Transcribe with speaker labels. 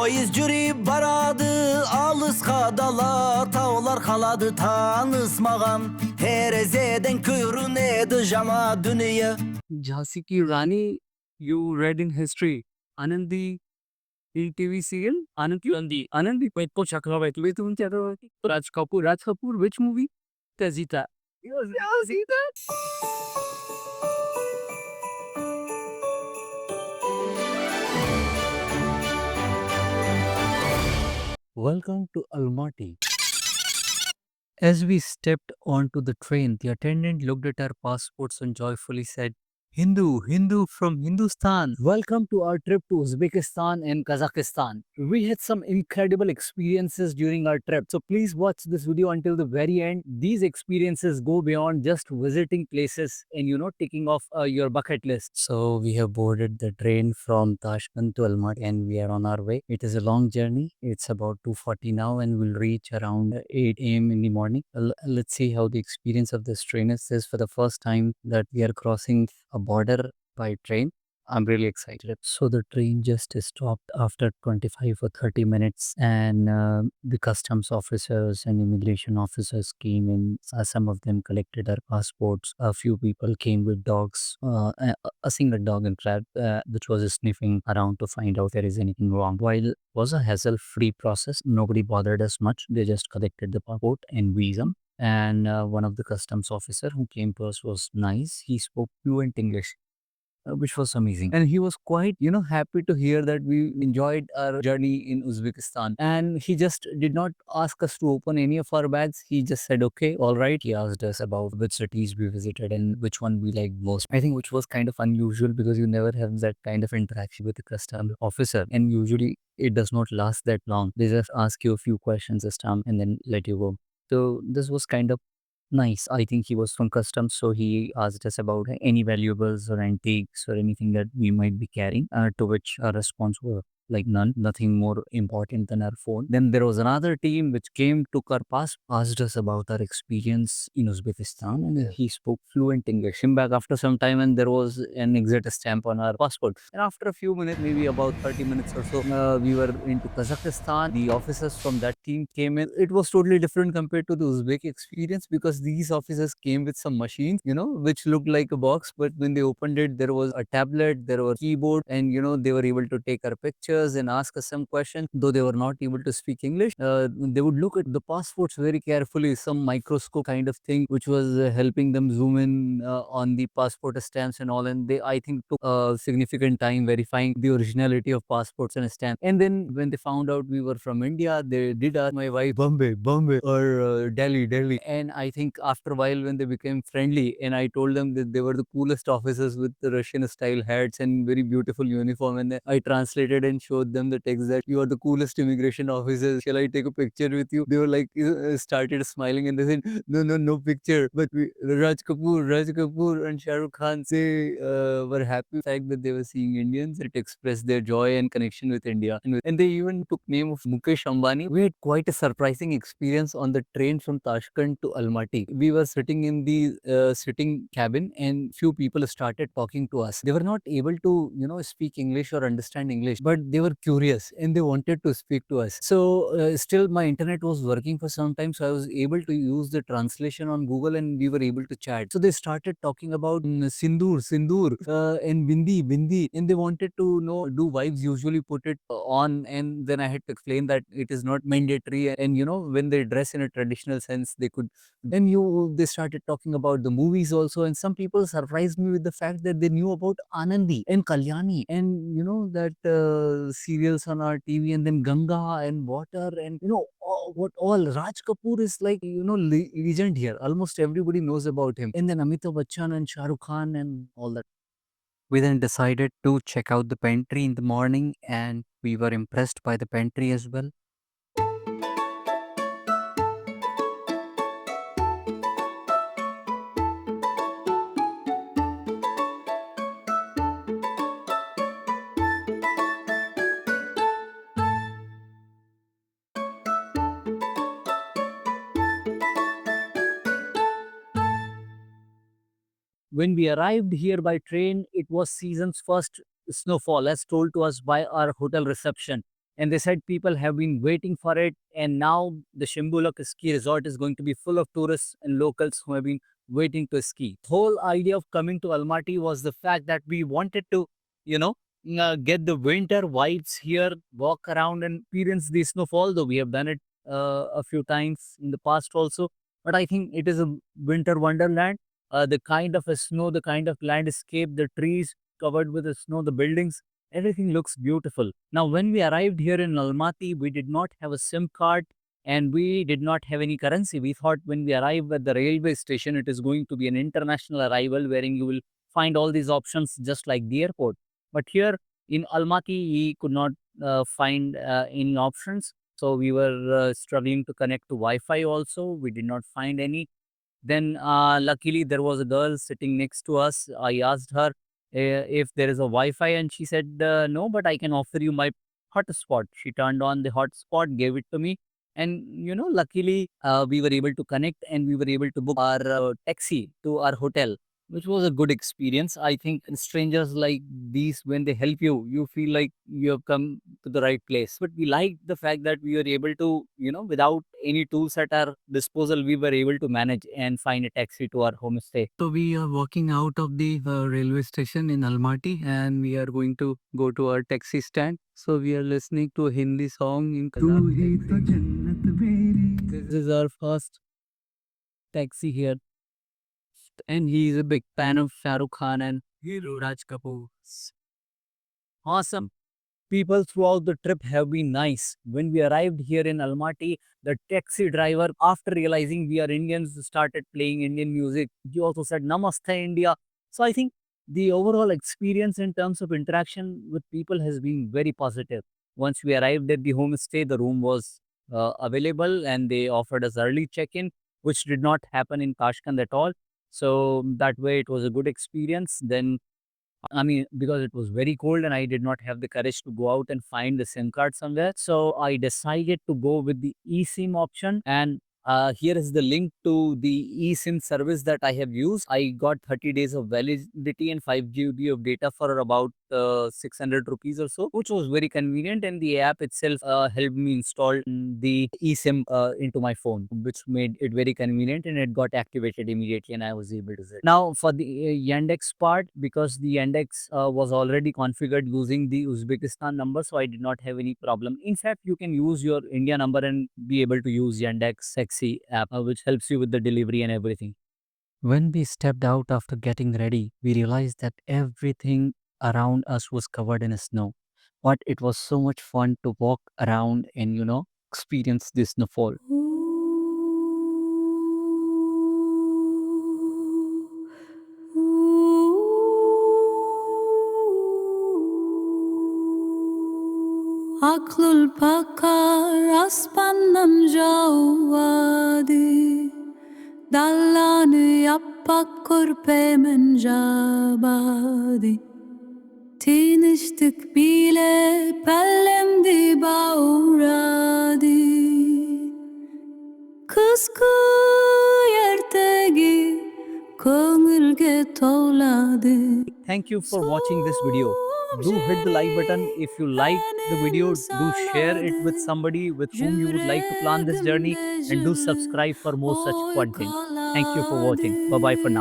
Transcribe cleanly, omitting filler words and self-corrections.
Speaker 1: Poyuz jüri baradı alısqa dala tağlar qaladı tanısmağan Terezeden görünedi jama dünya
Speaker 2: Jhansi ki Rani, you read in history. Anandi TV serial? Anandi Petko Chakravarti. With whom Chakravarti? Raj Kapoor. Raj Kapoor, which movie? Tazita. Yes, Tazita. Welcome to Almaty. As we stepped onto the train, the attendant looked at our passports and joyfully said, Hindu, Hindu from Hindustan. Welcome to our trip to Uzbekistan and Kazakhstan. We had some incredible experiences during our trip. So please watch this video until the very end. These experiences go beyond just visiting places and ticking off your bucket list. So we have boarded the train from Tashkent to Almaty and we are on our way. It is a long journey. It's about 2:40 now and we'll reach around 8 a.m. in the morning. Let's see how the experience of this train is. This is for the first time that we are crossing a border by train. I'm really excited. So the train just stopped after 25 or 30 minutes, and the customs officers and immigration officers came in. Some of them collected our passports. A few people came with dogs. A single dog, in fact, which was sniffing around to find out if there is anything wrong. While it was a hassle-free process, nobody bothered us much. They just collected the passport and visa. And one of the customs officer who came to us was nice. He spoke fluent English, which was amazing. And he was quite, happy to hear that we enjoyed our journey in Uzbekistan. And he just did not ask us to open any of our bags. He just said, okay, all right. He asked us about which cities we visited and which one we liked most. I think which was kind of unusual because you never have that kind of interaction with the custom officer. And usually it does not last that long. They just ask you a few questions this time and then let you go. So this was kind of nice. I think he was from customs, so he asked us about any valuables or antiques or anything that we might be carrying, to which our response were like none, nothing more important than our phone. Then there was another team which came, took our pass, asked us about our experience in Uzbekistan, and he spoke fluent English. Came back after some time, and there was an exit stamp on our passport. And after a few minutes, maybe about 30 minutes or so, we were into Kazakhstan. The officers from that team came in. It was totally different compared to the Uzbek experience because these officers came with some machines, which looked like a box, but when they opened it, there was a tablet, there was a keyboard, and they were able to take our pictures and ask us some questions. Though they were not able to speak English, they would look at the passports very carefully, some microscope kind of thing, which was helping them zoom in on the passport stamps and all. And they, I think, took a significant time verifying the originality of passports and stamps. And then when they found out we were from India, they did ask my wife, Bombay, Bombay, or Delhi, Delhi. And I think after a while, when they became friendly, and I told them that they were the coolest officers with the Russian style hats and very beautiful uniform, and then I translated and showed them the text that you are the coolest immigration officers. Shall I take a picture with you? They were like, started smiling, and they said, no, no, no picture. But Raj Kapoor, and Shah Rukh Khan, they were happy with the fact that they were seeing Indians. It expressed their joy and connection with India, and they even took name of Mukesh Ambani. We had quite a surprising experience on the train from Tashkent to Almaty. We were sitting in the sitting cabin, and few people started talking to us. They were not able to, speak English or understand English, but they were curious and they wanted to speak to us. So still my internet was working for some time, so I was able to use the translation on Google, and we were able to chat. So they started talking about sindoor, and bindi, and they wanted to know, do wives usually put it on? And then I had to explain that it is not mandatory, and when they dress in a traditional sense, they could. Then they started talking about the movies also, and some people surprised me with the fact that they knew about Anandi and Kalyani, and that serials on our TV, and then Ganga and water, and what all. Raj Kapoor is like, legend here. Almost everybody knows about him. And then Amitabh Bachchan and Shah Rukh Khan and all that. We then decided to check out the pantry in the morning, and we were impressed by the pantry as well. When we arrived here by train, it was season's first snowfall, as told to us by our hotel reception. and they said people have been waiting for it. And now the Shimbulak ski resort is going to be full of tourists and locals who have been waiting to ski. Whole idea of coming to Almaty was the fact that we wanted to, you know, get the winter vibes here, walk around and experience the snowfall. Though we have done it a few times in the past also, but I think it is a winter wonderland. The kind of a snow, the kind of landscape, the trees covered with the snow, the buildings, everything looks beautiful. Now, when we arrived here in Almaty, we did not have a SIM card and we did not have any currency. We thought when we arrive at the railway station, it is going to be an international arrival wherein you will find all these options just like the airport. But here in Almaty, we could not find any options. So we were struggling to connect to Wi-Fi also. We did not find any. Then, luckily, there was a girl sitting next to us. I asked her if there is a Wi-Fi, and she said, "No, but I can offer you my hotspot." She turned on the hotspot, gave it to me, and luckily, we were able to connect, and we were able to book our taxi to our hotel, which was a good experience. I think strangers like these, when they help you, you feel like you have come to the right place. But we liked the fact that we were able to, without any tools at our disposal, we were able to manage and find a taxi to our homestay. So we are walking out of the railway station in Almaty and we are going to go to our taxi stand. So we are listening to a Hindi song in Kazakh. This is our first taxi here. And he is a big fan of Shah Rukh Khan and Hero Raj Kapoor. Awesome. People throughout the trip have been nice. When we arrived here in Almaty, the taxi driver, after realizing we are Indians, started playing Indian music. He also said Namaste India. So I think the overall experience in terms of interaction with people has been very positive. Once we arrived at the homestay, the room was available and they offered us early check-in, which did not happen in Tashkent at all. So that way it was a good experience. Then, I mean, because it was very cold and I did not have the courage to go out and find the SIM card somewhere. So I decided to go with the eSIM option. And here is the link to the eSIM service that I have used. I got 30 days of validity and 5 GB of data for about 600 rupees or so, which was very convenient. And the app itself helped me install the eSIM into my phone, which made it very convenient and it got activated immediately and I was able to use it. Now, for the Yandex part, because the Yandex was already configured using the Uzbekistan number, so I did not have any problem. In fact, you can use your India number and be able to use Yandex Taxi app, which helps you with the delivery and everything. When we stepped out after getting ready, we realized that everything around us was covered in snow. But it was so much fun to walk around and, experience this snowfall.
Speaker 3: Aklul pakar aspandan jawadi Dallanı yappak kurpemen jabadi Tiniştik bile pellemdi bauradi Kıskı yertegi köngülge toladı
Speaker 2: Thank you for watching this video. Do hit the like button if you liked the video. Do share it with somebody with whom you would like to plan this journey and do subscribe for more such content. Thank you for watching. Bye bye for now.